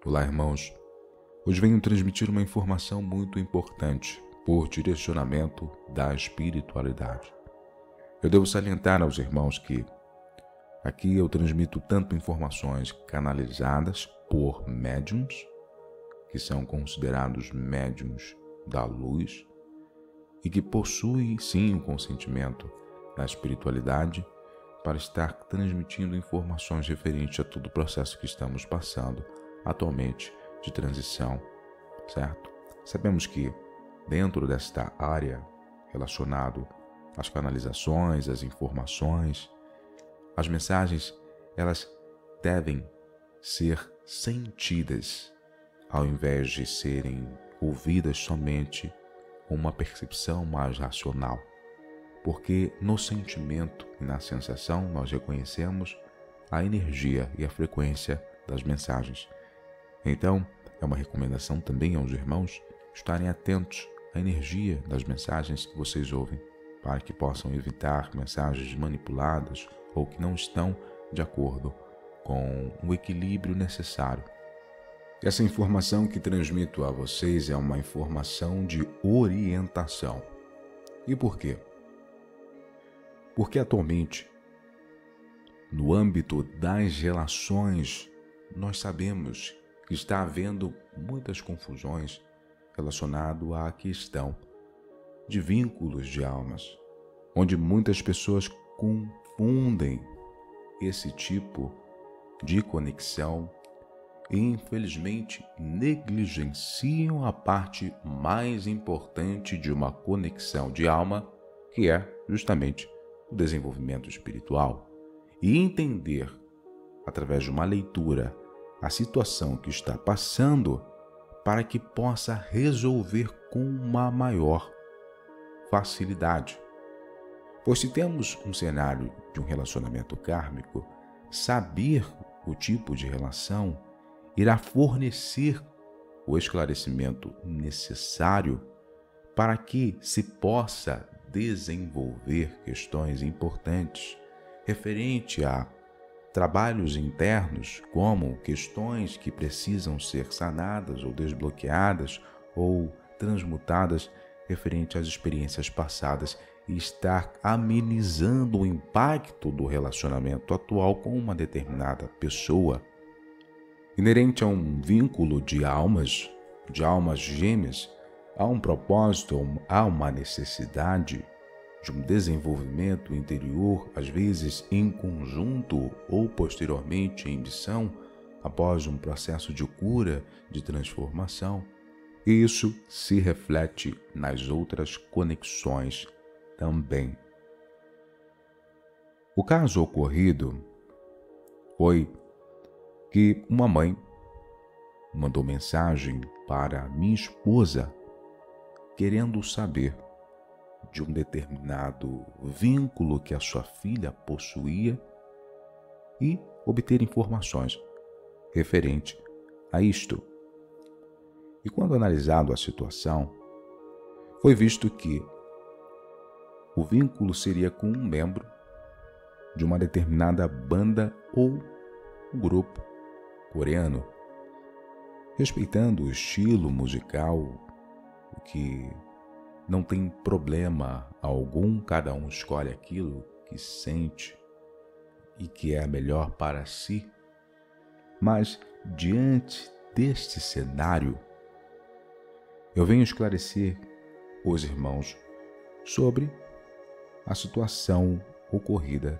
Olá, irmãos. Hoje venho transmitir uma informação muito importante por direcionamento da espiritualidade. Eu devo salientar aos irmãos que aqui eu transmito tanto informações canalizadas por médiuns, que são considerados médiuns da luz e que possuem sim o consentimento da espiritualidade para estar transmitindo informações referentes a todo o processo que estamos passando atualmente de transição, certo? Sabemos que dentro desta área relacionado às canalizações, às informações, as mensagens, elas devem ser sentidas ao invés de serem ouvidas somente com uma percepção mais racional. Porque no sentimento e na sensação nós reconhecemos a energia e a frequência das mensagens. Então, é uma recomendação também aos irmãos estarem atentos à energia das mensagens que vocês ouvem, para que possam evitar mensagens manipuladas ou que não estão de acordo com o equilíbrio necessário. Essa informação que transmito a vocês é uma informação de orientação. E por quê? Porque atualmente, no âmbito das relações, nós sabemos que está havendo muitas confusões relacionadas à questão de vínculos de almas, onde muitas pessoas confundem esse tipo de conexão e, infelizmente, negligenciam a parte mais importante de uma conexão de alma, que é justamente o desenvolvimento espiritual, e entender, através de uma leitura, a situação que está passando para que possa resolver com uma maior facilidade. Pois se temos um cenário de um relacionamento kármico, saber o tipo de relação irá fornecer o esclarecimento necessário para que se possa desenvolver questões importantes referente a trabalhos internos, como questões que precisam ser sanadas ou desbloqueadas ou transmutadas referente às experiências passadas e estar amenizando o impacto do relacionamento atual com uma determinada pessoa. Inerente a um vínculo de almas gêmeas, há um propósito, há uma necessidade de um desenvolvimento interior, às vezes em conjunto ou posteriormente em missão, após um processo de cura, de transformação. E isso se reflete nas outras conexões também. O caso ocorrido foi que uma mãe mandou mensagem para minha esposa querendo saber de um determinado vínculo que a sua filha possuía e obter informações referente a isto. E quando analisado a situação, foi visto que o vínculo seria com um membro de uma determinada banda ou um grupo coreano, respeitando o estilo musical, o que não tem problema algum, cada um escolhe aquilo que sente e que é melhor para si. Mas, diante deste cenário, eu venho esclarecer os irmãos sobre a situação ocorrida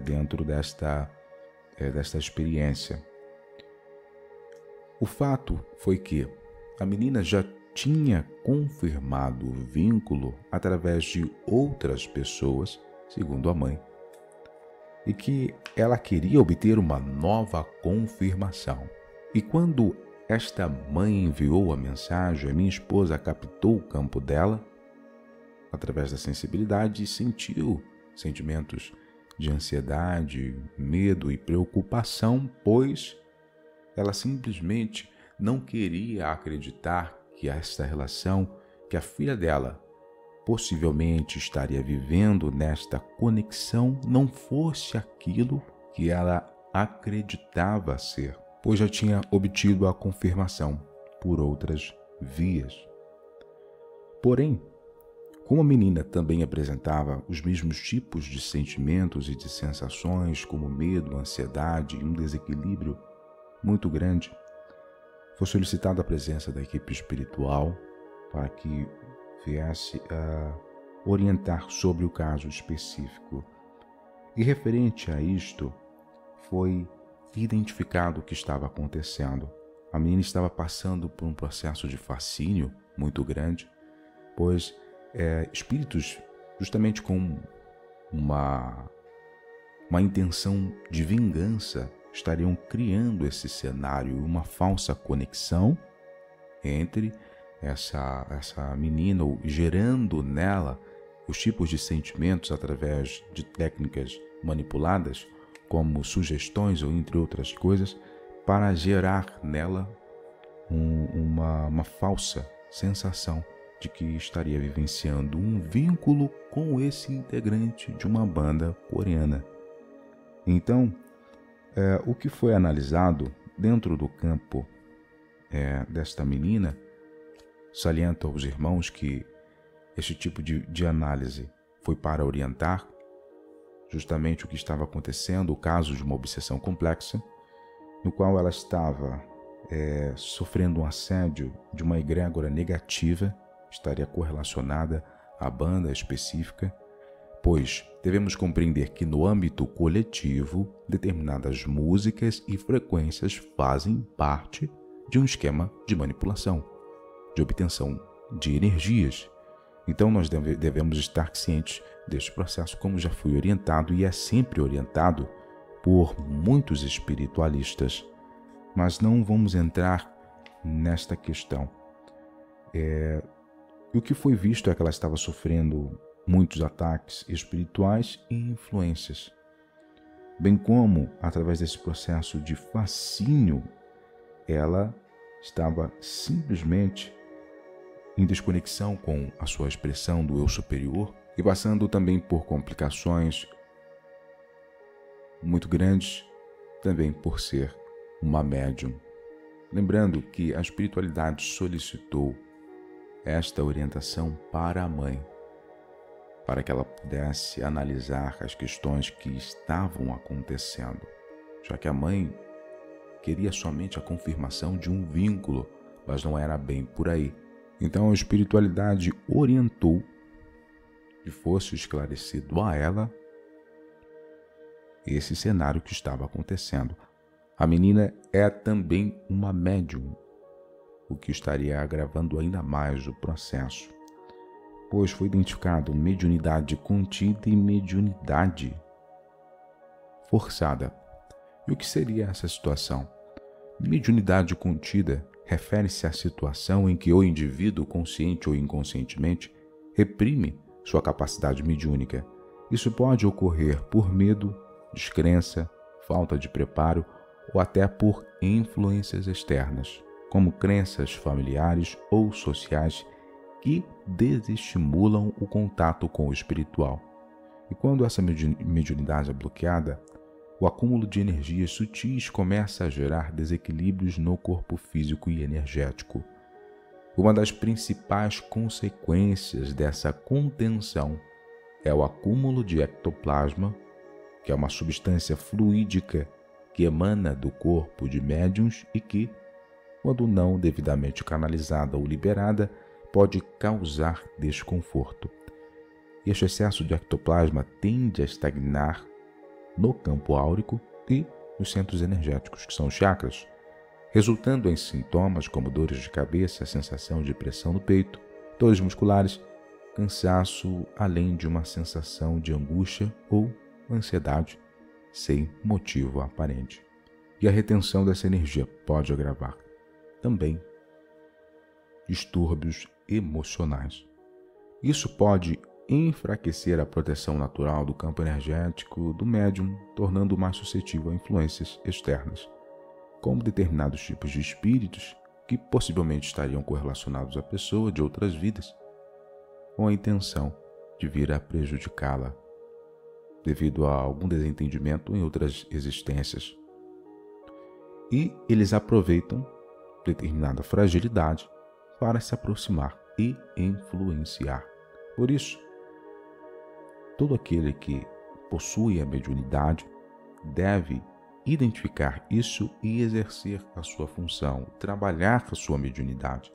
dentro desta experiência. O fato foi que a menina já tinha confirmado o vínculo através de outras pessoas, segundo a mãe, e que ela queria obter uma nova confirmação. E quando esta mãe enviou a mensagem, a minha esposa captou o campo dela através da sensibilidade e sentiu sentimentos de ansiedade, medo e preocupação, pois ela simplesmente não queria acreditar que esta relação que a filha dela possivelmente estaria vivendo nesta conexão não fosse aquilo que ela acreditava ser, pois já tinha obtido a confirmação por outras vias. Porém, como a menina também apresentava os mesmos tipos de sentimentos e de sensações, como medo, ansiedade e um desequilíbrio muito grande, foi solicitada a presença da equipe espiritual para que viesse a orientar sobre o caso específico. E referente a isto, foi identificado o que estava acontecendo. A menina estava passando por um processo de fascínio muito grande, pois espíritos, justamente com uma intenção de vingança, estariam criando esse cenário, uma falsa conexão entre essa menina, ou gerando nela os tipos de sentimentos através de técnicas manipuladas, como sugestões ou entre outras coisas, para gerar nela uma falsa sensação de que estaria vivenciando um vínculo com esse integrante de uma banda coreana. Então, o que foi analisado dentro do campo desta menina salienta aos irmãos que este tipo de análise foi para orientar justamente o que estava acontecendo, o caso de uma obsessão complexa, no qual ela estava sofrendo um assédio de uma egrégora negativa, estaria correlacionada à banda específica, pois devemos compreender que no âmbito coletivo, determinadas músicas e frequências fazem parte de um esquema de manipulação, de obtenção de energias. Então nós devemos estar cientes deste processo, como já fui orientado e é sempre orientado por muitos espiritualistas. Mas não vamos entrar nesta questão. E o que foi visto é que ela estava sofrendo muitos ataques espirituais e influências, bem como, através desse processo de fascínio, ela estava simplesmente em desconexão com a sua expressão do eu superior e passando também por complicações muito grandes, também por ser uma médium. Lembrando que a espiritualidade solicitou esta orientação para a mãe, para que ela pudesse analisar as questões que estavam acontecendo, já que a mãe queria somente a confirmação de um vínculo, mas não era bem por aí. Então a espiritualidade orientou que fosse esclarecido a ela esse cenário que estava acontecendo. A menina é também uma médium, o que estaria agravando ainda mais o processo, pois foi identificado mediunidade contida e mediunidade forçada. E o que seria essa situação? Mediunidade contida refere-se à situação em que o indivíduo, consciente ou inconscientemente, reprime sua capacidade mediúnica. Isso pode ocorrer por medo, descrença, falta de preparo ou até por influências externas, como crenças familiares ou sociais que desestimulam o contato com o espiritual. E quando essa mediunidade é bloqueada, o acúmulo de energias sutis começa a gerar desequilíbrios no corpo físico e energético. Uma das principais consequências dessa contenção é o acúmulo de ectoplasma, que é uma substância fluídica que emana do corpo de médiuns e que, quando não devidamente canalizada ou liberada, pode causar desconforto. Este excesso de ectoplasma tende a estagnar no campo áurico e nos centros energéticos, que são os chakras, resultando em sintomas como dores de cabeça, sensação de pressão no peito, dores musculares, cansaço, além de uma sensação de angústia ou ansiedade sem motivo aparente. E a retenção dessa energia pode agravar também distúrbios emocionais. Isso pode enfraquecer a proteção natural do campo energético do médium, tornando-o mais suscetível a influências externas, como determinados tipos de espíritos que possivelmente estariam correlacionados à pessoa de outras vidas, com a intenção de vir a prejudicá-la devido a algum desentendimento em outras existências. e eles aproveitam determinada fragilidade para se aproximar e influenciar. Por isso, todo aquele que possui a mediunidade deve identificar isso e exercer a sua função, trabalhar a sua mediunidade,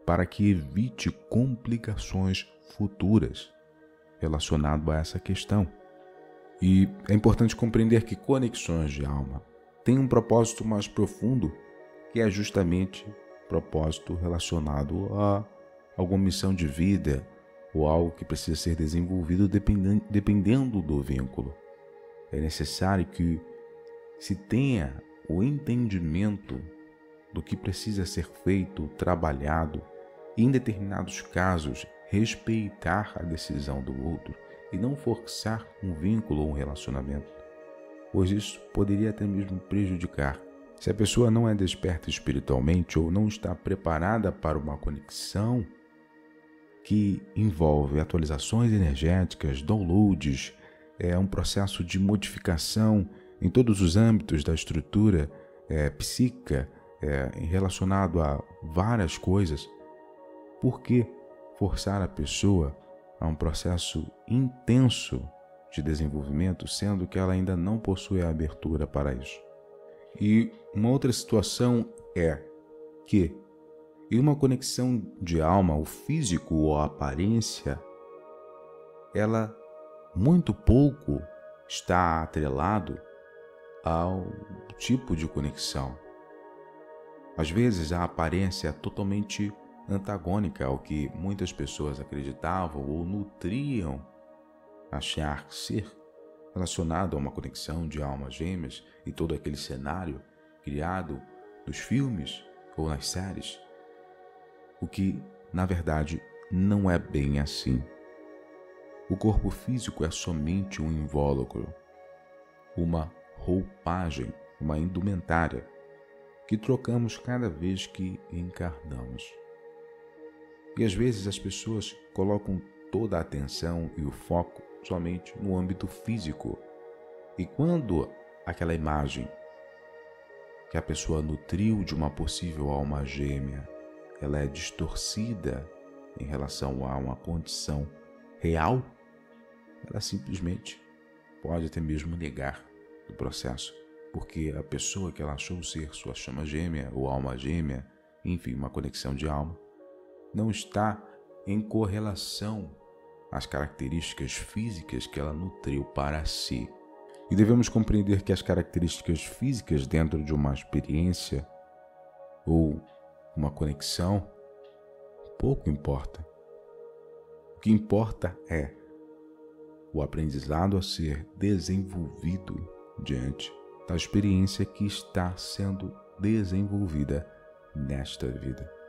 para que evite complicações futuras relacionadas a essa questão. E é importante compreender que conexões de alma têm um propósito mais profundo, que é justamente propósito relacionado a alguma missão de vida ou algo que precisa ser desenvolvido dependendo do vínculo. É necessário que se tenha o entendimento do que precisa ser feito, trabalhado, e em determinados casos respeitar a decisão do outro e não forçar um vínculo ou um relacionamento, pois isso poderia até mesmo prejudicar. Se a pessoa não é desperta espiritualmente ou não está preparada para uma conexão que envolve atualizações energéticas, downloads, um processo de modificação em todos os âmbitos da estrutura psíquica, relacionado a várias coisas, por que forçar a pessoa a um processo intenso de desenvolvimento, sendo que ela ainda não possui a abertura para isso? E uma outra situação é que, em uma conexão de alma, o físico ou a aparência, ela muito pouco está atrelado ao tipo de conexão. Às vezes a aparência é totalmente antagônica ao que muitas pessoas acreditavam ou nutriam achar ser relacionado a uma conexão de almas gêmeas e todo aquele cenário criado nos filmes ou nas séries, o que, na verdade, não é bem assim. O corpo físico é somente um invólucro, uma roupagem, uma indumentária que trocamos cada vez que encarnamos. E às vezes as pessoas colocam toda a atenção e o foco somente no âmbito físico. E quando aquela imagem que a pessoa nutriu de uma possível alma gêmea, ela é distorcida em relação a uma condição real, ela simplesmente pode até mesmo negar o processo, porque a pessoa que ela achou ser sua chama gêmea ou alma gêmea, enfim, uma conexão de alma, não está em correlação às características físicas que ela nutriu para si. E devemos compreender que as características físicas dentro de uma experiência ou uma conexão pouco importa. O que importa é o aprendizado a ser desenvolvido diante da experiência que está sendo desenvolvida nesta vida.